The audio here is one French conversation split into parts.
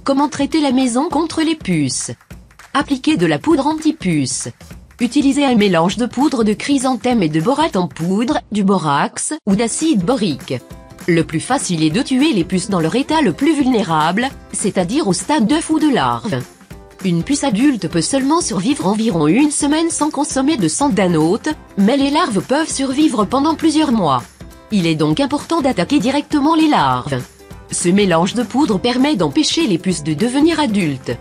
Comment traiter la maison contre les puces? Appliquez de la poudre anti-puce. Utilisez un mélange de poudre de chrysanthème et de borate en poudre, du borax, ou d'acide borique. Le plus facile est de tuer les puces dans leur état le plus vulnérable, c'est-à-dire au stade d'œuf ou de larve. Une puce adulte peut seulement survivre environ une semaine sans consommer de sang d'un hôte, mais les larves peuvent survivre pendant plusieurs mois. Il est donc important d'attaquer directement les larves. Ce mélange de poudre permet d'empêcher les puces de devenir adultes.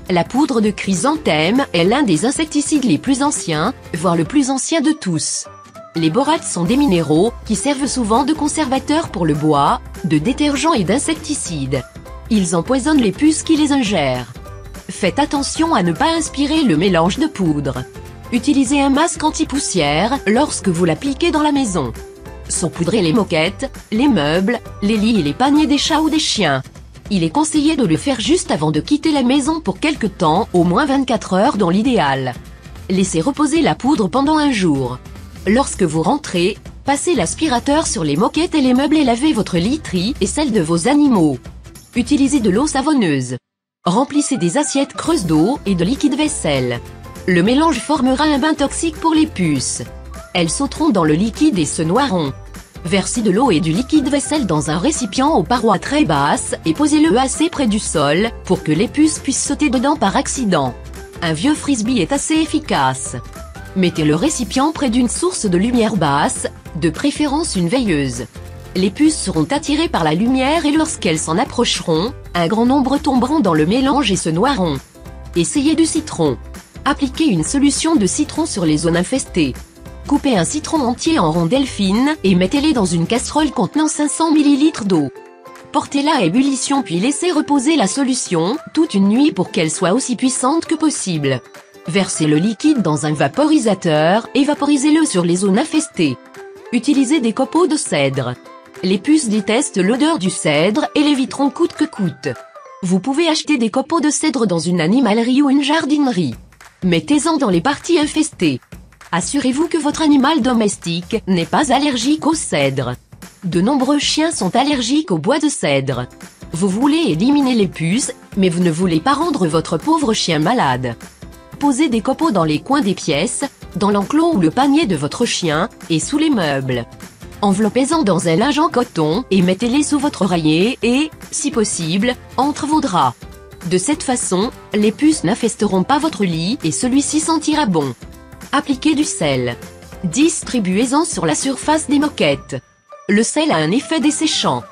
La poudre de chrysanthème est l'un des insecticides les plus anciens, voire le plus ancien de tous. Les borates sont des minéraux, qui servent souvent de conservateurs pour le bois, de détergents et d'insecticides. Ils empoisonnent les puces qui les ingèrent. Faites attention à ne pas inspirer le mélange de poudre. Utilisez un masque anti-poussière lorsque vous l'appliquez dans la maison. Saupoudrez les moquettes, les meubles, les lits et les paniers des chats ou des chiens. Il est conseillé de le faire juste avant de quitter la maison pour quelque temps, au moins 24 heures dans l'idéal. Laissez reposer la poudre pendant un jour. Lorsque vous rentrez, passez l'aspirateur sur les moquettes et les meubles et lavez votre literie et celle de vos animaux. Utilisez de l'eau savonneuse. Remplissez des assiettes creuses d'eau et de liquide vaisselle. Le mélange formera un bain toxique pour les puces. Elles sauteront dans le liquide et se noieront. Versez de l'eau et du liquide vaisselle dans un récipient aux parois très basses et posez-le assez près du sol pour que les puces puissent sauter dedans par accident. Un vieux frisbee est assez efficace. Mettez le récipient près d'une source de lumière basse, de préférence une veilleuse. Les puces seront attirées par la lumière et lorsqu'elles s'en approcheront, un grand nombre tomberont dans le mélange et se noieront. Essayez du citron. Appliquez une solution de citron sur les zones infestées. Coupez un citron entier en rondelles fines et mettez-les dans une casserole contenant 500 ml d'eau. Portez-la à ébullition puis laissez reposer la solution toute une nuit pour qu'elle soit aussi puissante que possible. Versez le liquide dans un vaporisateur et vaporisez-le sur les zones infestées. Utilisez des copeaux de cèdre. Les puces détestent l'odeur du cèdre et l'éviteront coûte que coûte. Vous pouvez acheter des copeaux de cèdre dans une animalerie ou une jardinerie. Mettez-en dans les parties infestées. Assurez-vous que votre animal domestique n'est pas allergique au cèdre. De nombreux chiens sont allergiques au bois de cèdre. Vous voulez éliminer les puces, mais vous ne voulez pas rendre votre pauvre chien malade. Posez des copeaux dans les coins des pièces, dans l'enclos ou le panier de votre chien, et sous les meubles. Enveloppez-en dans un linge en coton et mettez-les sous votre oreiller et, si possible, entre vos draps. De cette façon, les puces n'infesteront pas votre lit et celui-ci sentira bon. Appliquez du sel. Distribuez-en sur la surface des moquettes. Le sel a un effet desséchant.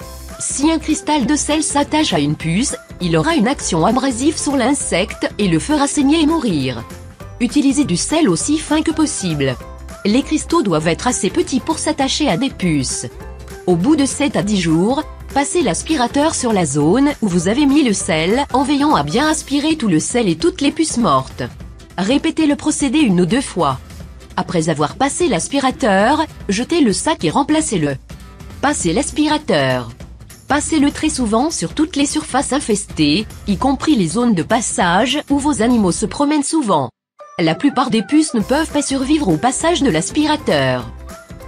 Si un cristal de sel s'attache à une puce, il aura une action abrasive sur l'insecte et le fera saigner et mourir. Utilisez du sel aussi fin que possible. Les cristaux doivent être assez petits pour s'attacher à des puces. Au bout de 7 à 10 jours, passez l'aspirateur sur la zone où vous avez mis le sel en veillant à bien aspirer tout le sel et toutes les puces mortes. Répétez le procédé 1 ou 2 fois. Après avoir passé l'aspirateur, jetez le sac et remplacez-le. Passez l'aspirateur. Passez-le très souvent sur toutes les surfaces infestées, y compris les zones de passage où vos animaux se promènent souvent. La plupart des puces ne peuvent pas survivre au passage de l'aspirateur.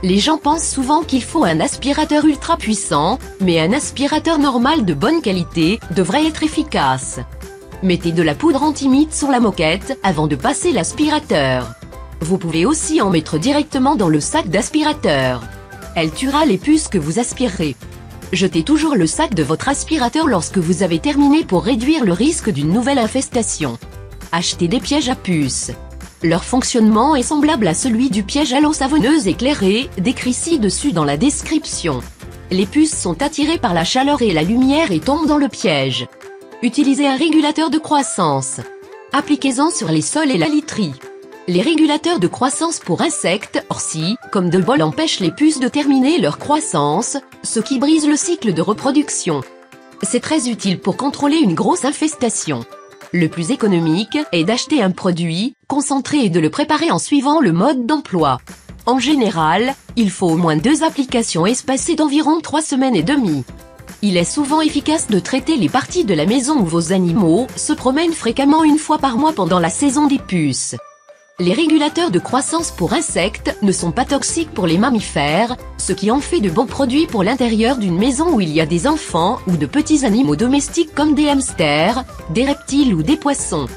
Les gens pensent souvent qu'il faut un aspirateur ultra puissant, mais un aspirateur normal de bonne qualité devrait être efficace. Mettez de la poudre anti-mite sur la moquette avant de passer l'aspirateur. Vous pouvez aussi en mettre directement dans le sac d'aspirateur. Elle tuera les puces que vous aspirerez. Jetez toujours le sac de votre aspirateur lorsque vous avez terminé pour réduire le risque d'une nouvelle infestation. Achetez des pièges à puces. Leur fonctionnement est semblable à celui du piège à l'eau savonneuse éclairée, décrit ci-dessus dans la description. Les puces sont attirées par la chaleur et la lumière et tombent dans le piège. Utilisez un régulateur de croissance. Appliquez-en sur les sols et la literie. Les régulateurs de croissance pour insectes, orties, comme de bol empêchent les puces de terminer leur croissance, ce qui brise le cycle de reproduction. C'est très utile pour contrôler une grosse infestation. Le plus économique est d'acheter un produit concentré et de le préparer en suivant le mode d'emploi. En général, il faut au moins 2 applications espacées d'environ 3 semaines et demie. Il est souvent efficace de traiter les parties de la maison où vos animaux se promènent fréquemment 1 fois par mois pendant la saison des puces. Les régulateurs de croissance pour insectes ne sont pas toxiques pour les mammifères, ce qui en fait de bons produits pour l'intérieur d'une maison où il y a des enfants ou de petits animaux domestiques comme des hamsters, des reptiles ou des poissons.